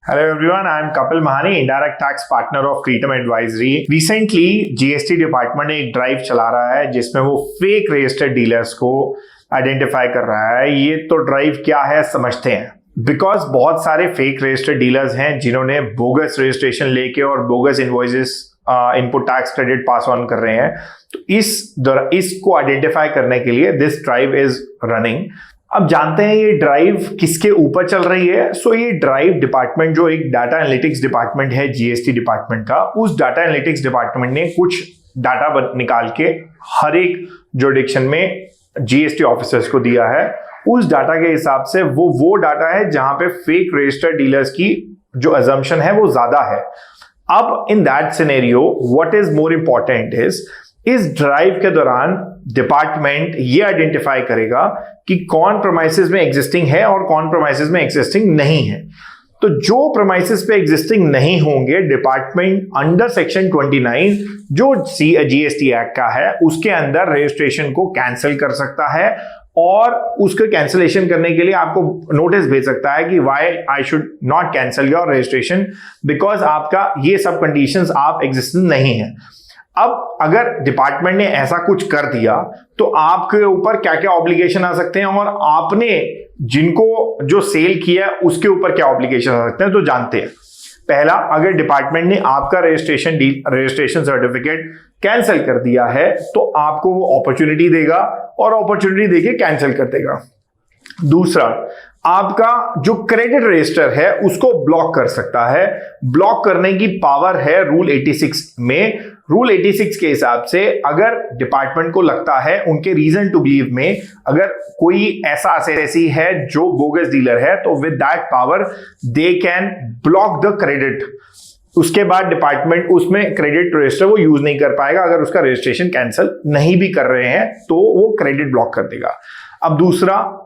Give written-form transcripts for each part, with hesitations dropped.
Hello everyone, I am Kapil Mahani, indirect tax partner of Cretum Advisory. Recently, GST department एक drive चला रहा है जिसमें वो फेक रजिस्टर्ड डीलर्स को आइडेंटिफाई कर रहा है। ये तो ड्राइव क्या है समझते हैं। बिकॉज बहुत सारे फेक रजिस्टर्ड डीलर्स हैं जिन्होंने बोगस रजिस्ट्रेशन लेके और bogus invoices input tax credit pass on कर रहे हैं। तो इसको आइडेंटिफाई करने के लिए दिस ड्राइव इज रनिंग। अब जानते हैं ये ड्राइव किसके ऊपर चल रही है। सो ये ड्राइव डिपार्टमेंट जो एक डाटा एनालिटिक्स डिपार्टमेंट है जीएसटी डिपार्टमेंट का, उस डाटा एनालिटिक्स डिपार्टमेंट ने कुछ डाटा निकाल के हर एक जुरिडिक्शन में जीएसटी ऑफिसर्स को दिया है। उस डाटा के हिसाब से वो डाटा है जहां पे फेक रजिस्टर्ड डीलर्स की जो अजम्पशन है वो ज्यादा है। अब in that scenario what is more important इस ड्राइव के दौरान डिपार्टमेंट ये आइडेंटिफाई करेगा कि कौन प्रोमाइसेस में एग्जिस्टिंग है और कौन प्रोमाइसेस में एग्जिस्टिंग नहीं है। तो जो प्रोमाइसेस पे एग्जिस्टिंग नहीं होंगे, डिपार्टमेंट अंडर सेक्शन 29 जो जीएसटी एक्ट का है उसके अंदर रजिस्ट्रेशन को कैंसिल कर सकता है और उसके कैंसिलेशन करने के लिए आपको नोटिस भेज सकता है कि why I should not cancel your registration because आपका ये सब कंडीशंस आप एग्जिस्टेंट नहीं है। अब अगर डिपार्टमेंट ने ऐसा कुछ कर दिया तो आपके ऊपर क्या क्या ऑब्लिगेशन आ सकते हैं और आपने जिनको जो सेल किया उसके ऊपर क्या ऑब्लिगेशन आ सकते हैं, तो जानते हैं। पहला, अगर डिपार्टमेंट ने आपका रजिस्ट्रेशन सर्टिफिकेट कैंसिल कर दिया है तो आपको वो अपॉर्चुनिटी देगा और अपॉर्चुनिटी देके कैंसिल कर देगा। दूसरा, आपका जो क्रेडिट रजिस्टर है उसको ब्लॉक कर सकता है। ब्लॉक करने की पावर है रूल 86 में। रूल 86 के हिसाब से अगर डिपार्टमेंट को लगता है उनके रीजन टू बिलीव में अगर कोई ऐसी है जो बोगस डीलर है तो with that power they can block the credit. उसके बाद डिपार्टमेंट उसमें क्रेडिट रजिस्टर वो यूज नहीं कर पाएगा। अगर उसका रजिस्ट्रेशन कैंसिल नहीं भी कर रहे हैं तो वो क्रेडिट ब्लॉक कर देगा। अब दूसरा,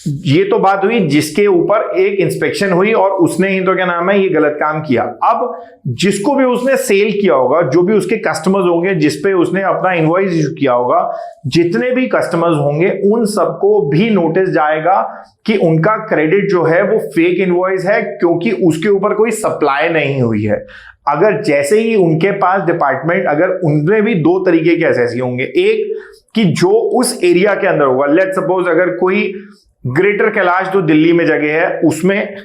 ये तो बात हुई जिसके ऊपर एक इंस्पेक्शन हुई और उसने ही तो क्या नाम है ये गलत काम किया। अब जिसको भी उसने सेल किया होगा, जो भी उसके कस्टमर्स होंगे जिसपे उसने अपना इनवॉइस इशू किया होगा, जितने भी कस्टमर्स होंगे उन सबको भी नोटिस जाएगा कि उनका क्रेडिट जो है वो फेक इनवॉइस है क्योंकि उसके ऊपर कोई सप्लाई नहीं हुई है। अगर जैसे ही उनके पास डिपार्टमेंट अगर उनमें भी दो तरीके के एसएससी होंगे, एक कि जो उस एरिया के अंदर होगा, लेट्स सपोज अगर कोई ग्रेटर कैलाश जो दिल्ली में जगह है उसमें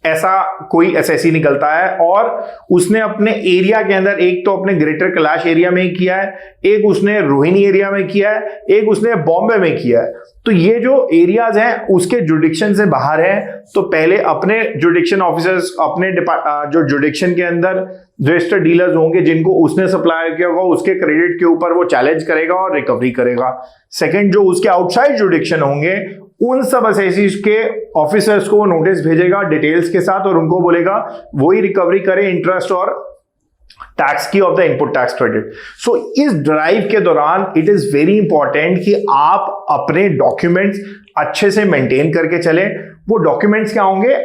ऐसा कोई एसएससी निकलता है और उसने अपने एरिया के अंदर एक तो अपने ग्रेटर कैलाश एरिया में किया है, एक उसने रोहिणी एरिया में किया है, एक उसने बॉम्बे में किया है। तो ये जो एरियाज हैं उसके जुरिडिक्शन से बाहर है तो पहले अपने जुरिडिक्शन ऑफिसर्स अपने जो जुरिडिक्शन के अंदर रजिस्टर्ड डीलर्स होंगे जिनको उसने सप्लाई किया होगा उसके क्रेडिट के ऊपर वो चैलेंज करेगा और रिकवरी करेगा। सेकंड, जो उसके आउटसाइड जुरिडिक्शन होंगे उन सब एसएससीज के ऑफिसर्स को वो नोटिस भेजेगा डिटेल्स के साथ और उनको बोलेगा वही रिकवरी करे इंटरेस्ट और टैक्स की of the input tax credit. So इस ड्राइव के दौरान इट इज वेरी इंपॉर्टेंट कि आप अपने डॉक्यूमेंट्स अच्छे से मेंटेन करके चलें। वो डॉक्यूमेंट्स क्या होंगे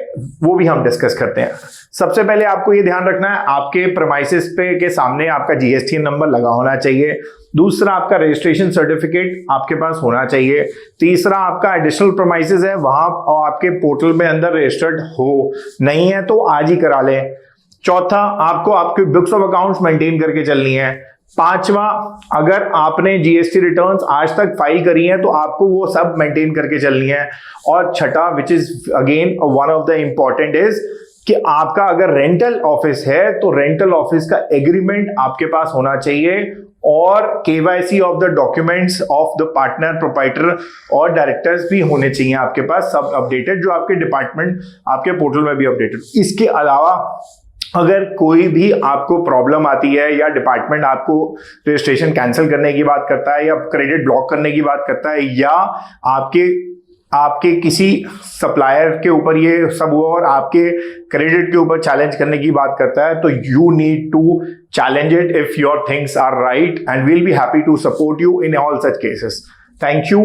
वो भी हम डिस्कस करते हैं। सबसे पहले आपको ये ध्यान रखना है आपके प्रेमाइसेस पे के सामने आपका जीएसटी नंबर लगा होना चाहिए। दूसरा, आपका रजिस्ट्रेशन सर्टिफिकेट आपके पास होना चाहिए। तीसरा, आपका एडिशनल प्रेमाइसेस है वहां आपके पोर्टल में अंदर रजिस्टर्ड हो, नहीं है तो आज ही करा लें। चौथा, आपको आपकी बुक्स ऑफ अकाउंट्स मेंटेन करके चलनी है। पांचवा, अगर आपने जीएसटी रिटर्न्स आज तक फाइल करी हैं तो आपको वो सब मेंटेन करके चलनी है। और छठा, which is again one of the important is कि आपका अगर रेंटल ऑफिस है तो रेंटल ऑफिस का एग्रीमेंट आपके पास होना चाहिए और KYC of the documents of the partner, proprietor और डायरेक्टर्स भी होने चाहिए आपके पास, सब अपडेटेड, जो आपके डिपार्टमेंट आपके पोर्टल में भी अपडेटेड। इसके अलावा अगर कोई भी आपको प्रॉब्लम आती है या डिपार्टमेंट आपको रजिस्ट्रेशन कैंसिल करने की बात करता है या क्रेडिट ब्लॉक करने की बात करता है या आपके किसी सप्लायर के ऊपर ये सब हुआ और आपके क्रेडिट के ऊपर चैलेंज करने की बात करता है तो you need to challenge it if your things are right and we'll be happy to support you in all such cases. Thank you.